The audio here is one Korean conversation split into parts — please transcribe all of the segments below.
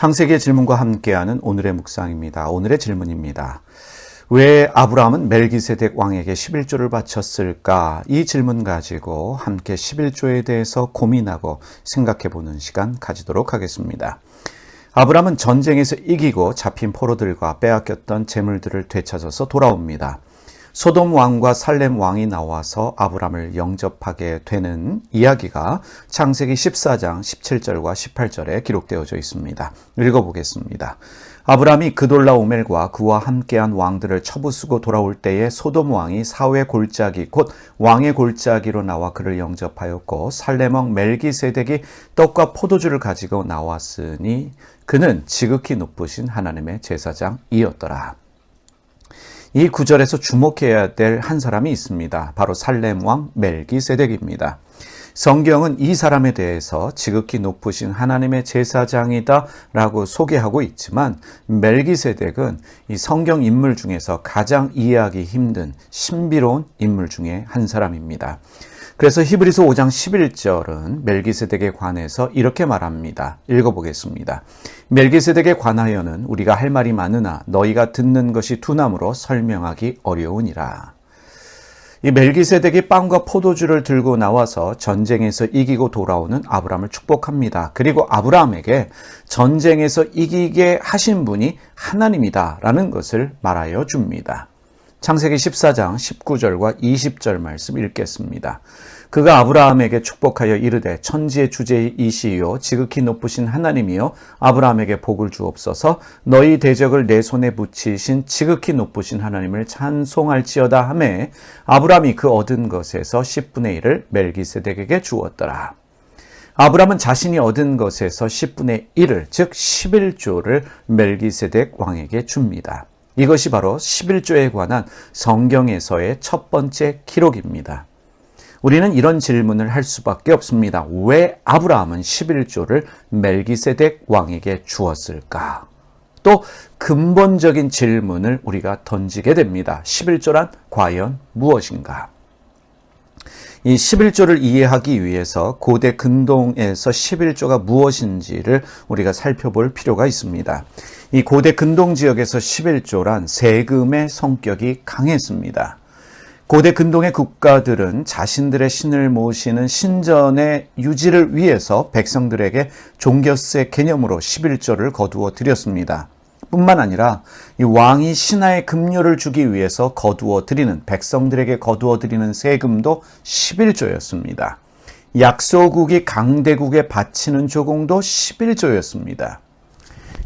창세기의 질문과 함께하는 오늘의 묵상입니다. 오늘의 질문입니다. 왜 아브라함은 멜기세덱 왕에게 11조를 바쳤을까? 이 질문 가지고 함께 11조에 대해서 고민하고 생각해보는 시간 가지도록 하겠습니다. 아브라함은 전쟁에서 이기고 잡힌 포로들과 빼앗겼던 재물들을 되찾아서 돌아옵니다. 소돔 왕과 살렘 왕이 나와서 아브라함을 영접하게 되는 이야기가 창세기 14장 17절과 18절에 기록되어져 있습니다. 읽어보겠습니다. 아브라함이 그돌라오멜과 그와 함께한 왕들을 처부수고 돌아올 때에 소돔 왕이 사회 골짜기 곧 왕의 골짜기로 나와 그를 영접하였고 살렘 왕 멜기세덱이 떡과 포도주를 가지고 나왔으니 그는 지극히 높으신 하나님의 제사장이었더라. 이 구절에서 주목해야 될 한 사람이 있습니다. 바로 살렘 왕 멜기세덱입니다. 성경은 이 사람에 대해서 지극히 높으신 하나님의 제사장이다 라고 소개하고 있지만 멜기세덱은 이 성경 인물 중에서 가장 이해하기 힘든 신비로운 인물 중에 한 사람입니다. 그래서 히브리서 5장 11절은 멜기세덱에 관해서 이렇게 말합니다. 읽어보겠습니다. 멜기세덱에 관하여는 우리가 할 말이 많으나 너희가 듣는 것이 두나무로 설명하기 어려우니라. 이 멜기세덱이 빵과 포도주를 들고 나와서 전쟁에서 이기고 돌아오는 아브라함을 축복합니다. 그리고 아브라함에게 전쟁에서 이기게 하신 분이 하나님이다라는 것을 말하여 줍니다. 창세기 14장 19절과 20절 말씀 읽겠습니다. 그가 아브라함에게 축복하여 이르되 천지의 주제이시요 지극히 높으신 하나님이요 아브라함에게 복을 주옵소서 너희 대적을 내 손에 붙이신 지극히 높으신 하나님을 찬송할지어다 하매 아브라함이 그 얻은 것에서 10분의 1을 멜기세덱에게 주었더라. 아브라함은 자신이 얻은 것에서 10분의 1을 즉 11조를 멜기세덱 왕에게 줍니다. 이것이 바로 11조에 관한 성경에서의 첫 번째 기록입니다. 우리는 이런 질문을 할 수밖에 없습니다. 왜 아브라함은 11조를 멜기세덱 왕에게 주었을까? 또 근본적인 질문을 우리가 던지게 됩니다. 11조란 과연 무엇인가? 이 11조를 이해하기 위해서 고대 근동에서 11조가 무엇인지를 우리가 살펴볼 필요가 있습니다. 이 고대 근동 지역에서 11조란 세금의 성격이 강했습니다. 고대 근동의 국가들은 자신들의 신을 모시는 신전의 유지를 위해서 백성들에게 종교세 개념으로 11조를 거두어 드렸습니다. 뿐만 아니라 이 왕이 신하의 급료를 주기 위해서 거두어 드리는 백성들에게 거두어 드리는 세금도 11조였습니다. 약소국이 강대국에 바치는 조공도 11조였습니다.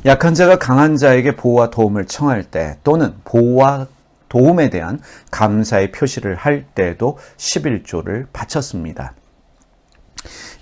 약한 자가 강한 자에게 보호와 도움을 청할 때 또는 보호와 도움에 대한 감사의 표시를 할 때도 11조를 바쳤습니다.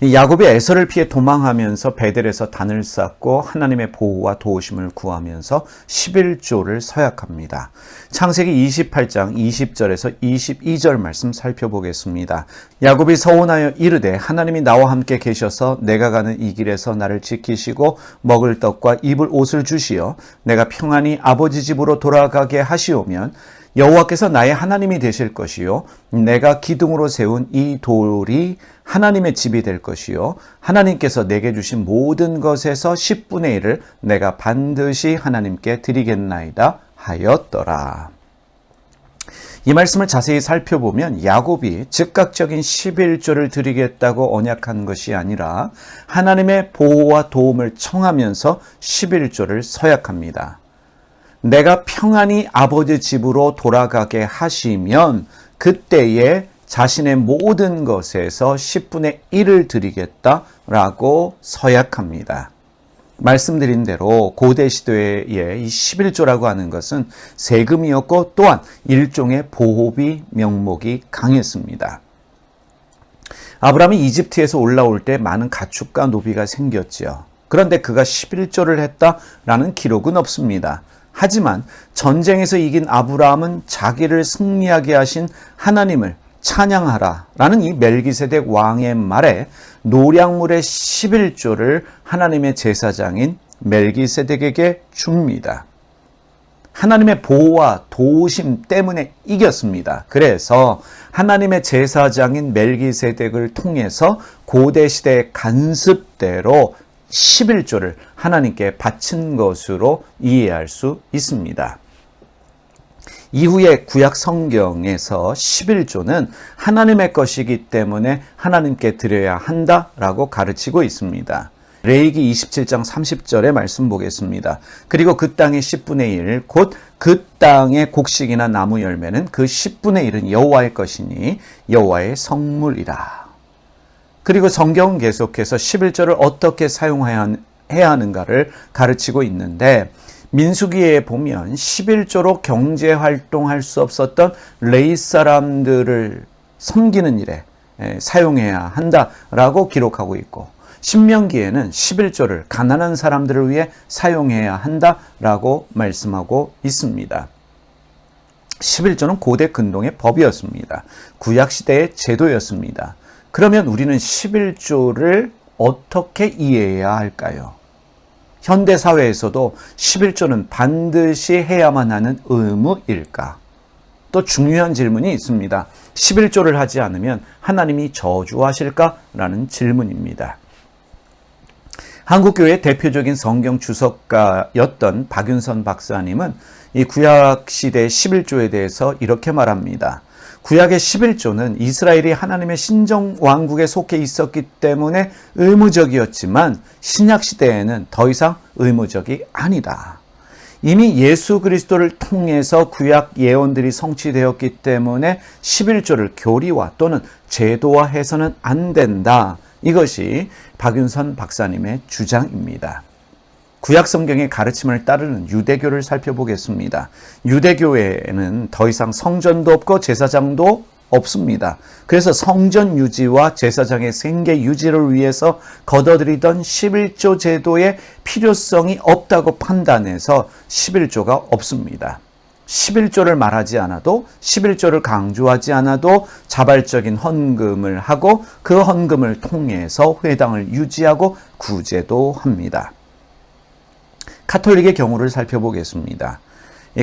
야곱이 에서를 피해 도망하면서 베델에서 단을 쌓고 하나님의 보호와 도우심을 구하면서 11조를 서약합니다. 창세기 28장 20절에서 22절 말씀 살펴보겠습니다. 야곱이 서원하여 이르되 하나님이 나와 함께 계셔서 내가 가는 이 길에서 나를 지키시고 먹을 떡과 입을 옷을 주시어 내가 평안히 아버지 집으로 돌아가게 하시오면 여호와께서 나의 하나님이 되실 것이요 내가 기둥으로 세운 이 돌이 하나님의 집이 될 것이요 하나님께서 내게 주신 모든 것에서 10분의 1을 내가 반드시 하나님께 드리겠나이다 하였더라. 이 말씀을 자세히 살펴보면 야곱이 즉각적인 11조를 드리겠다고 언약한 것이 아니라 하나님의 보호와 도움을 청하면서 11조를 서약합니다. 내가 평안히 아버지 집으로 돌아가게 하시면 그때에 자신의 모든 것에서 10분의 1을 드리겠다라고 서약합니다. 말씀드린 대로 고대 시대의 이 11조라고 하는 것은 세금이었고 또한 일종의 보호비 명목이 강했습니다. 아브라함이 이집트에서 올라올 때 많은 가축과 노비가 생겼죠. 그런데 그가 11조를 했다라는 기록은 없습니다. 하지만 전쟁에서 이긴 아브라함은 자기를 승리하게 하신 하나님을 찬양하라 라는 이 멜기세덱 왕의 말에 노량물의 11조를 하나님의 제사장인 멜기세덱에게 줍니다. 하나님의 보호와 도우심 때문에 이겼습니다. 그래서 하나님의 제사장인 멜기세덱을 통해서 고대 시대의 간습대로 11조를 하나님께 바친 것으로 이해할 수 있습니다. 이후에 구약 성경에서 11조는 하나님의 것이기 때문에 하나님께 드려야 한다라고 가르치고 있습니다. 레위기 27장 30절의 말씀 보겠습니다. 그리고 그 땅의 10분의 1, 곧 그 땅의 곡식이나 나무 열매는 그 10분의 1은 여호와의 것이니 여호와의 성물이라. 그리고 성경은 계속해서 11조를 어떻게 사용해야 하는가를 가르치고 있는데, 민수기에 보면 11조로 경제활동할 수 없었던 레위 사람들을 섬기는 일에 사용해야 한다라고 기록하고 있고, 신명기에는 11조를 가난한 사람들을 위해 사용해야 한다라고 말씀하고 있습니다. 11조는 고대 근동의 법이었습니다. 구약시대의 제도였습니다. 그러면 우리는 11조를 어떻게 이해해야 할까요? 현대사회에서도 11조는 반드시 해야만 하는 의무일까? 또 중요한 질문이 있습니다. 11조를 하지 않으면 하나님이 저주하실까? 라는 질문입니다. 한국교회의 대표적인 성경 주석가였던 박윤선 박사님은 이 구약시대의 11조에 대해서 이렇게 말합니다. 구약의 11조는 이스라엘이 하나님의 신정왕국에 속해 있었기 때문에 의무적이었지만 신약시대에는 더 이상 의무적이 아니다. 이미 예수 그리스도를 통해서 구약 예언들이 성취되었기 때문에 11조를 교리화 또는 제도화해서는 안 된다. 이것이 박윤선 박사님의 주장입니다. 구약 성경의 가르침을 따르는 유대교를 살펴보겠습니다. 유대교에는 더 이상 성전도 없고 제사장도 없습니다. 그래서 성전 유지와 제사장의 생계 유지를 위해서 걷어들이던 11조 제도의 필요성이 없다고 판단해서 11조가 없습니다. 11조를 말하지 않아도, 11조를 강조하지 않아도 자발적인 헌금을 하고 그 헌금을 통해서 회당을 유지하고 구제도 합니다. 카톨릭의 경우를 살펴보겠습니다.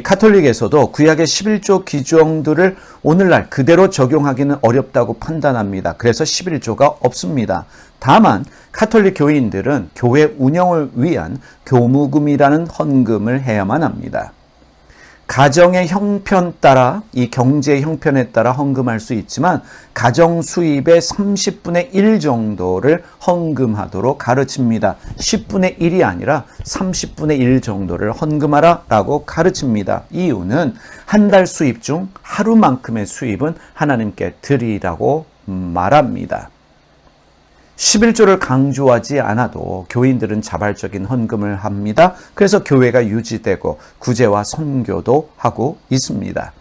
카톨릭에서도 구약의 11조 규정들을 오늘날 그대로 적용하기는 어렵다고 판단합니다. 그래서 11조가 없습니다. 다만 카톨릭 교인들은 교회 운영을 위한 교무금이라는 헌금을 해야만 합니다. 가정의 형편 따라, 이 경제의 형편에 따라 헌금할 수 있지만 가정 수입의 30분의 1 정도를 헌금하도록 가르칩니다. 10분의 1이 아니라 30분의 1 정도를 헌금하라 라고 가르칩니다. 이유는 한 달 수입 중 하루만큼의 수입은 하나님께 드리라고 말합니다. 11조를 강조하지 않아도 교인들은 자발적인 헌금을 합니다. 그래서 교회가 유지되고 구제와 선교도 하고 있습니다.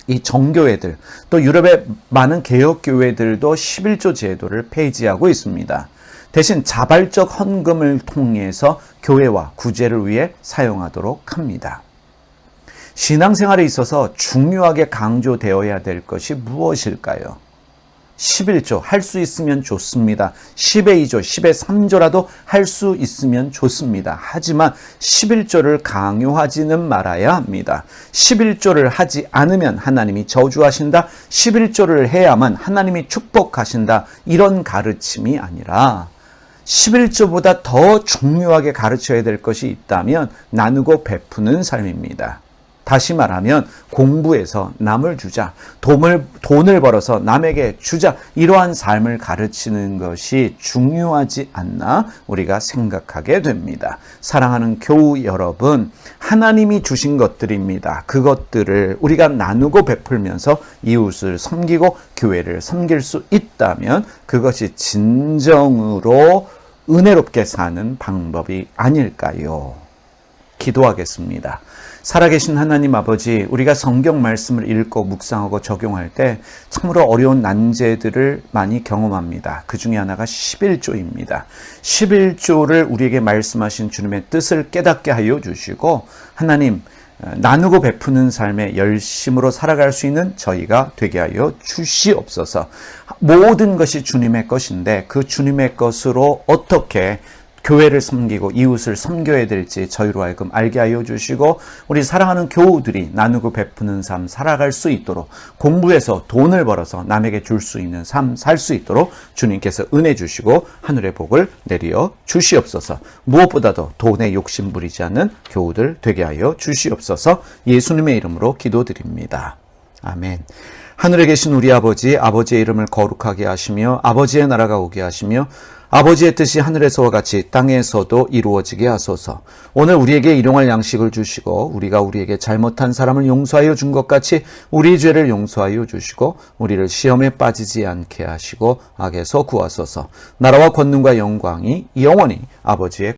이 정교회들, 또 유럽의 많은 개혁교회들도 11조 제도를 폐지하고 있습니다. 대신 자발적 헌금을 통해서 교회와 구제를 위해 사용하도록 합니다. 신앙생활에 있어서 중요하게 강조되어야 될 것이 무엇일까요? 11조 할 수 있으면 좋습니다. 10의 2조, 10의 3조라도 할 수 있으면 좋습니다. 하지만 11조를 강요하지는 말아야 합니다. 11조를 하지 않으면 하나님이 저주하신다. 11조를 해야만 하나님이 축복하신다. 이런 가르침이 아니라 11조보다 더 중요하게 가르쳐야 될 것이 있다면 나누고 베푸는 삶입니다. 다시 말하면 공부해서 남을 주자, 돈을 벌어서 남에게 주자, 이러한 삶을 가르치는 것이 중요하지 않나 우리가 생각하게 됩니다. 사랑하는 교우 여러분, 하나님이 주신 것들입니다. 그것들을 우리가 나누고 베풀면서 이웃을 섬기고 교회를 섬길 수 있다면 그것이 진정으로 은혜롭게 사는 방법이 아닐까요? 기도하겠습니다. 살아계신 하나님 아버지, 우리가 성경 말씀을 읽고 묵상하고 적용할 때 참으로 어려운 난제들을 많이 경험합니다. 그 중에 하나가 11조입니다. 11조를 우리에게 말씀하신 주님의 뜻을 깨닫게 하여 주시고, 하나님, 나누고 베푸는 삶에 열심으로 살아갈 수 있는 저희가 되게 하여 주시옵소서. 모든 것이 주님의 것인데 그 주님의 것으로 어떻게 교회를 섬기고 이웃을 섬겨야 될지 저희로 하여금 알게 하여 주시고 우리 사랑하는 교우들이 나누고 베푸는 삶 살아갈 수 있도록 공부해서 돈을 벌어서 남에게 줄 수 있는 삶 살 수 있도록 주님께서 은혜 주시고 하늘의 복을 내려 주시옵소서. 무엇보다도 돈에 욕심 부리지 않는 교우들 되게 하여 주시옵소서. 예수님의 이름으로 기도드립니다. 아멘. 하늘에 계신 우리 아버지, 아버지의 이름을 거룩하게 하시며 아버지의 나라가 오게 하시며 아버지의 뜻이 하늘에서와 같이 땅에서도 이루어지게 하소서. 오늘 우리에게 일용할 양식을 주시고 우리가 우리에게 잘못한 사람을 용서하여 준 것 같이 우리 죄를 용서하여 주시고 우리를 시험에 빠지지 않게 하시고 악에서 구하소서. 나라와 권능과 영광이 영원히 아버지의